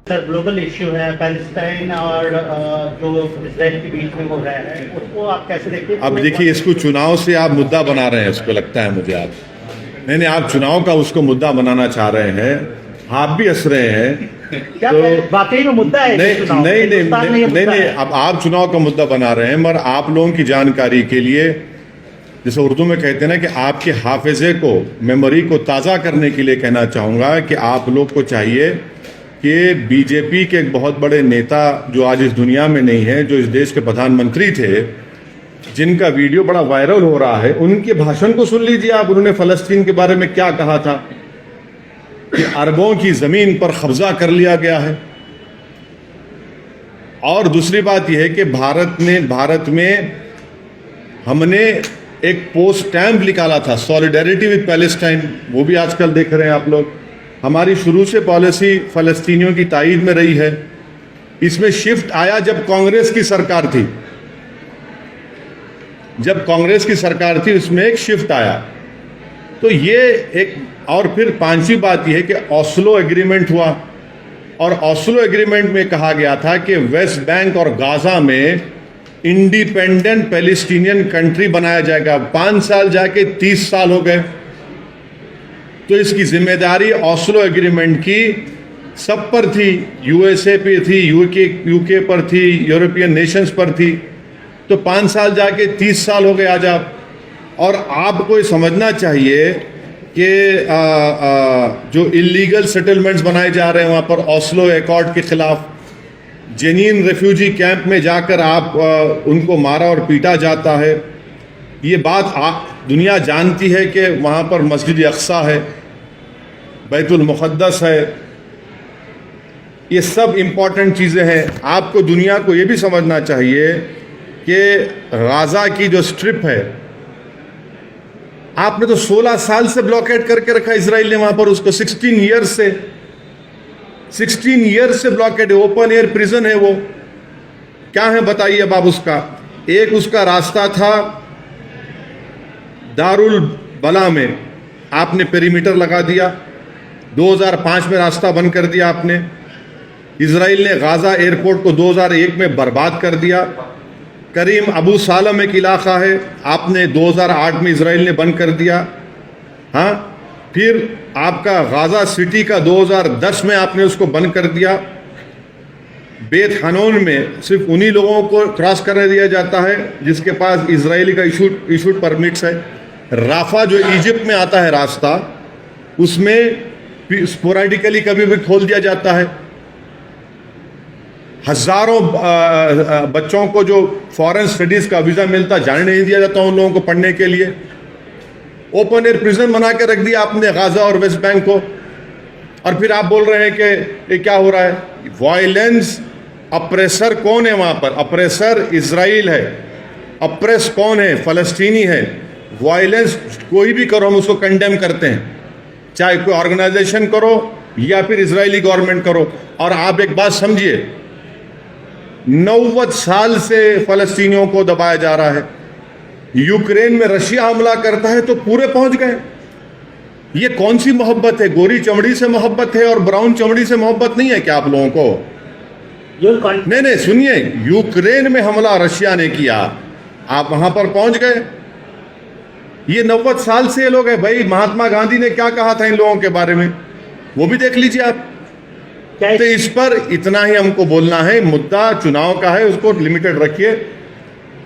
Sir global issue है Palestine और जो इजराइल के बीच में हो रहा है, उसको आप कैसे देखते हैं? अब देखिए, इसको चुनाव से आप मुद्दा बना रहे हैं, इसको लगता है मुझे आप नहीं, आप चुनाव का उसको मुद्दा बनाना चाह रहे हैं। आप भी हंस रहे हैं क्या तो वाकई में मुद्दा है? नहीं, अब आप चुनाव का मुद्दा बना रहे हैं। मगर आप लोगों की जानकारी के लिए, जैसे उर्दू में कहते हैं ना, कि आपके हाफिजे को, मेमोरी को ताज़ा करने के लिए कहना चाहूँगा कि आप लोग को चाहिए कि बीजेपी के एक बहुत बड़े नेता जो आज इस दुनिया में नहीं है, जो इस देश के प्रधानमंत्री थे, जिनका वीडियो बड़ा वायरल हो रहा है, उनके भाषण को सुन लीजिए आप। उन्होंने फ़लस्तीन के बारे में क्या कहा था कि अरबों की ज़मीन पर कब्जा कर लिया गया है। और दूसरी बात यह है कि भारत में हमने एक पोस्ट स्टैम्प निकाला था, सॉलिडेरिटी विद पैलेस्टाइन, वो भी आजकल देख रहे हैं आप लोग। हमारी शुरू से पॉलिसी फ़लस्तीनियों की ताईद में रही है। इसमें शिफ्ट आया जब कांग्रेस की सरकार थी, उसमें एक शिफ्ट आया। तो ये एक, और फिर पांचवी बात यह है कि ऑस्लो एग्रीमेंट हुआ, और ऑस्लो एग्रीमेंट में कहा गया था कि वेस्ट बैंक और गाजा में इंडिपेंडेंट पैलेस्टीनियन कंट्री बनाया जाएगा। 5 साल जाके 30 साल हो गए। तो इसकी जिम्मेदारी ऑस्लो एग्रीमेंट की सब पर थी, यूएसए पे थी, यूके पर थी, यूरोपियन नेशंस पर थी। तो 5 साल जाके 30 साल हो गए आज आप। और आपको ये समझना चाहिए कि जो इलीगल सेटलमेंट्स बनाए जा रहे हैं वहाँ पर ऑस्लो एकॉर्ड के खिलाफ, जेनीन रेफ्यूजी कैंप में जाकर आप उनको मारा और पीटा जाता है। ये बात दुनिया जानती है कि वहाँ पर मस्जिद अक्सा है, बैतुल मुक़द्दस है। ये सब इम्पॉर्टेंट चीज़ें हैं। आपको, दुनिया को ये भी समझना चाहिए कि गाज़ा की जो स्ट्रिप है, आपने तो 16 साल से ब्लॉकेट करके रखा इजराइल ने वहाँ पर उसको। 16 ईयर्स से ब्लॉकेट है। ओपन एयर प्रिजन है वो। क्या है बताइए अब आप उसका। एक उसका रास्ता था दारुल बला में, आपने पेरीमीटर लगा दिया। 2005 में रास्ता बंद कर दिया आपने। इजराइल ने गाज़ा एयरपोर्ट को 2001 में बर्बाद कर दिया। करीम अबू सालम एक इलाका है, आपने 2008 में इजराइल ने बंद कर दिया। हाँ, फिर आपका गाज़ा सिटी का 2010 में आपने उसको बंद कर दिया। बेत हनोन में सिर्फ उन्हीं लोगों को क्रॉस करने दिया जाता है जिसके पास इजरायली का इशूड परमिट्स है। राफा जो इजिप्ट में आता है रास्ता, उसमें स्पोरेडिकली कभी भी खोल दिया जाता है। हज़ारों बच्चों को जो फॉरेन स्टडीज़ का वीज़ा मिलता, जाने नहीं दिया जाता उन लोगों को पढ़ने के लिए। ओपन एयर प्रिजन बना के रख दिया आपने गाज़ा और वेस्ट बैंक को। और फिर आप बोल रहे हैं कि ये क्या हो रहा है। वायलेंस, अप्रेसर कौन है वहाँ पर? अप्रेसर इजराइल है। अप्रेस कौन है? फ़लस्तीनी है। वायलेंस कोई भी करो, हम उसको कंडेम करते हैं, चाहे कोई ऑर्गेनाइजेशन करो या फिर इजरायली गवर्नमेंट करो। और आप एक बात समझिए, 90 साल से फ़लस्तीनियों को दबाया जा रहा है। यूक्रेन में रशिया हमला करता है तो पूरे पहुंच गए। ये कौन सी मोहब्बत है? गोरी चमड़ी से मोहब्बत है और ब्राउन चमड़ी से मोहब्बत नहीं है क्या आप लोगों को? नहीं, सुनिए, यूक्रेन में हमला रशिया ने किया, आप वहां पर पहुंच गए। ये 90 साल से ये लोग हैं भाई। महात्मा गांधी ने क्या कहा था इन लोगों के बारे में, वो भी देख लीजिए आप। तो इस पर इतना ही हमको बोलना है। मुद्दा चुनाव का है, उसको लिमिटेड रखिए।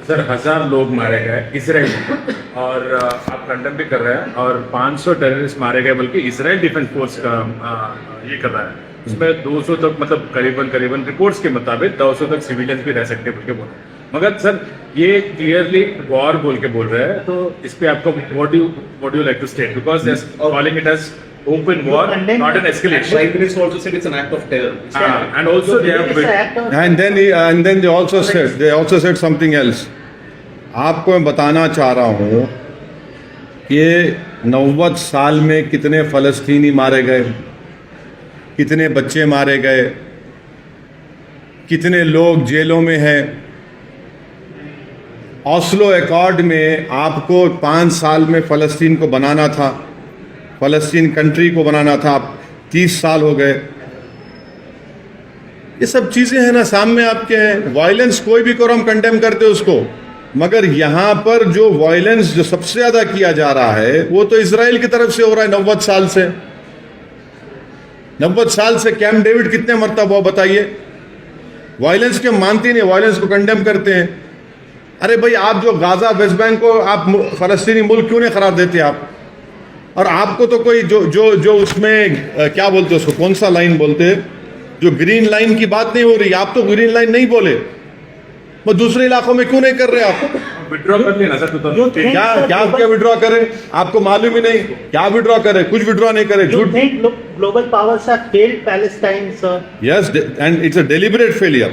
सर 1000 लोग मारे गए इसराइल में, और आप कंडेम भी कर रहे हैं, और 500 टेररिस्ट मारे गए, बल्कि इसराइल डिफेंस फोर्स का ये कर रहा है। उसमें 200 तक, मतलब करीबन रिपोर्ट्स के मुताबिक 200 तक सिविलियंस भी रह सकते हैं बोल के बोल। मगर सर ये क्लियरली वॉर बोल के बोल रहे हैं, तो इस पे आपको what do like to state, because they are calling it as open war, not an escalation. Prime Minister also said it's an act of terror. And also they have and then they also said something else. आपको मैं बताना चाह रहा हूँ कि 90 साल में कितने फ़लस्तीनी मारे गए, कितने बच्चे मारे गए, कितने लोग जेलों में हैं। ऑस्लो एकॉर्ड में आपको 5 साल में फ़लस्तीन को बनाना था, फ़लस्तीन कंट्री को बनाना था। 30 साल हो गए। ये सब चीजें हैं ना सामने आपके हैं। वायलेंस कोई भी करो हम कंडेम करते हैं उसको, मगर यहां पर जो वायलेंस जो सबसे ज्यादा किया जा रहा है वो तो इजराइल की तरफ से हो रहा है 90 साल से। 90 साल से कैंप डेविड कितने मरतबा हुआ बताइए? वायलेंस के मानते नहीं, वायलेंस को कंडेम करते हैं। अरे भाई आप जो गाजा वेस्ट बैंक को आप फलस्तीनी मुल्क क्यों नहीं करार देते आप? और आपको तो कोई जो जो जो उसमें क्या बोलते हैं उसको, कौन सा लाइन बोलते हैं, जो ग्रीन लाइन की बात नहीं हो रही, आप तो ग्रीन लाइन नहीं बोले, वो दूसरे इलाकों में क्यों नहीं कर रहे आप? विड्रॉ कर लेना सर 2013। क्या विड्रॉ करें? आपको मालूम ही नहीं क्या विड्रॉ करें, कुछ विड्रॉ नहीं करे, You झूठ। think global powers have failed Palestine, sir? Yes, and it's a deliberate failure.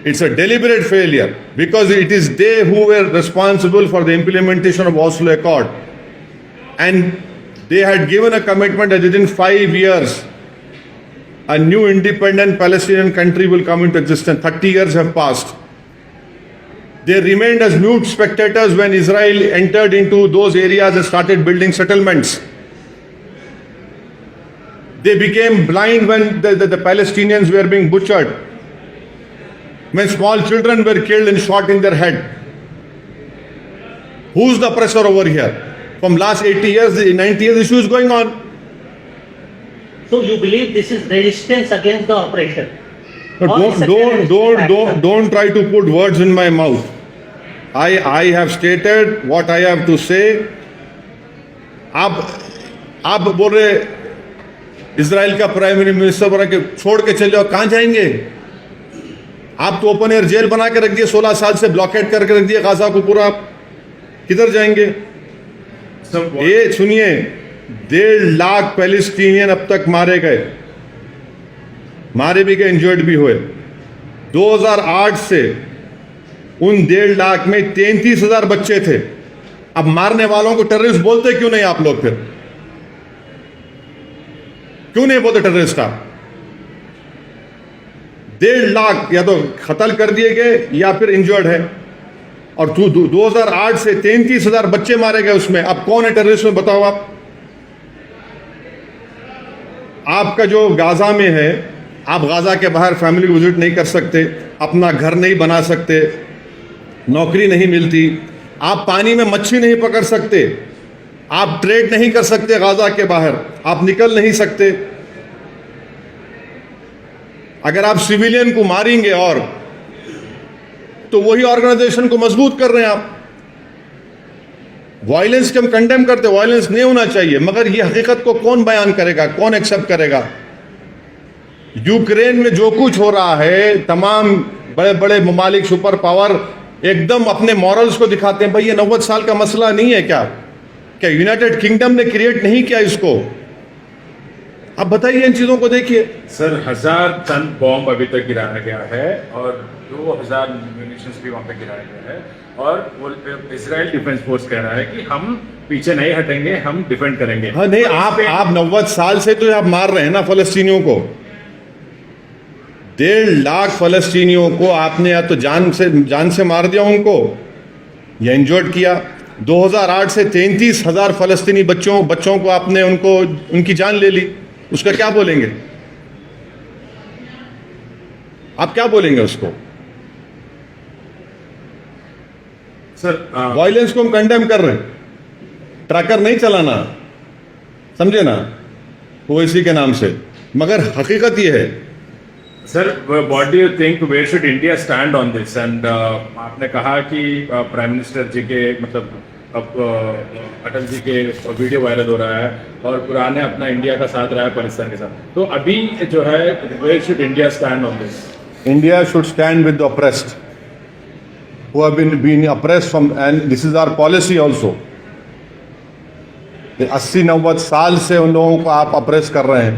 It's a deliberate failure because it is they who were responsible for the implementation of Oslo Accord. And they had given a commitment that within 5 years, a new independent Palestinian country will come into existence. 30 years have passed. They remained as mute spectators when Israel entered into those areas and started building settlements. They became blind when the Palestinians were being butchered, when small children were killed and shot in their head. Who's the oppressor over here? From last 80 years, 90 years, issue is going on. So you believe this is resistance against the oppression? But Or it's a terrorist act? don't try to put words in my mouth. I have stated what I have to say. आप बोल रहे Israel का prime minister बोल रहे कि छोड़ के चले जाओ, कहाँ जाएंगे? आप तो ओपन एयर जेल बना के रख दिए, 16 साल से ब्लॉकेट करके रख दिए गाजा को पूरा, किधर जाएंगे? ये सुनिए, 1.5 लाख पैलेस्टीनियन अब तक मारे गए, मारे भी गए, इंजर्ड भी हुए। 2008 से उन 1.5 लाख में 33,000 बच्चे थे। अब मारने वालों को टेररिस्ट बोलते क्यों नहीं आप लोग? फिर क्यों नहीं बोलते टेररिस्ट आप? 1.5 लाख या तो कत्ल कर दिए गए या फिर इंजर्ड है, और 2008 से 33,000 बच्चे मारे गए उसमें। अब कौन है टेररिस्ट में बताओ आप? आपका जो गाजा में है, आप गाजा के बाहर फैमिली विजिट नहीं कर सकते, अपना घर नहीं बना सकते, नौकरी नहीं मिलती, आप पानी में मच्छी नहीं पकड़ सकते, आप ट्रेड नहीं कर सकते गाजा के बाहर, आप निकल नहीं सकते। अगर आप सिविलियन को मारेंगे और तो वही ऑर्गेनाइजेशन को मजबूत कर रहे हैं आप। वायलेंस के हम कंडेम करते, वायलेंस नहीं होना चाहिए, मगर ये हकीकत को कौन बयान करेगा, कौन एक्सेप्ट करेगा? यूक्रेन में जो कुछ हो रहा है, तमाम बड़े बड़े ममालिक सुपर पावर एकदम अपने मॉरल्स को दिखाते हैं। भाई ये 90 साल का मसला नहीं है क्या? क्या यूनाइटेड किंगडम ने क्रिएट नहीं किया इसको? अब बताइए, इन चीजों को देखिए। सर 1000 टन बॉम्ब अभी तक गिराया गया है और 2000 म्यूनिशंस भी वहां पे गिराया गया है, और वो इजराइल डिफेंस फोर्स कह रहा है कि हम पीछे नहीं हटेंगे, हम डिफेंड करेंगे। हाँ नहीं, आप 90 साल से तो आप मार रहे हैं ना फलस्तीनियों को। 1.5 लाख फलस्तीनियों को आपने या तो जान से मार दिया उनको, या इंजर्ड किया। 2008 से 33,000 फलस्तीनी बच्चों को आपने उनकी जान ले ली। उसका क्या बोलेंगे आप? क्या बोलेंगे उसको? सर वायलेंस को हम कंडेम कर रहे हैं, ट्रैकर नहीं चलाना, समझे ना, ओवैसी के नाम से। मगर हकीकत ये है। Sir what do you think, where should India stand on this? And आपने कहा कि प्राइम मिनिस्टर जी के मतलब अब अटल जी के वीडियो वायरल हो रहा है और पुराने अपना इंडिया का साथ रहा है पाकिस्तान के साथ, तो अभी जो है where should India stand on this? India should stand with the oppressed who have been oppressed from, and this is our policy also. 80-90 साल से उन लोगों को आप अप्रेस कर रहे हैं।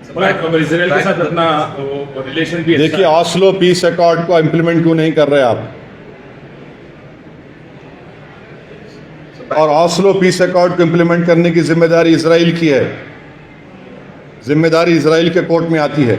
इजराइल के साथ अपना रिलेशन भी देखिए, ऑस्लो पीस अकॉर्ड को इम्प्लीमेंट क्यों नहीं कर रहे आप? और ऑस्लो पीस अकॉर्ड को इम्प्लीमेंट करने की जिम्मेदारी इजराइल की है, जिम्मेदारी इजराइल के कोर्ट में आती है।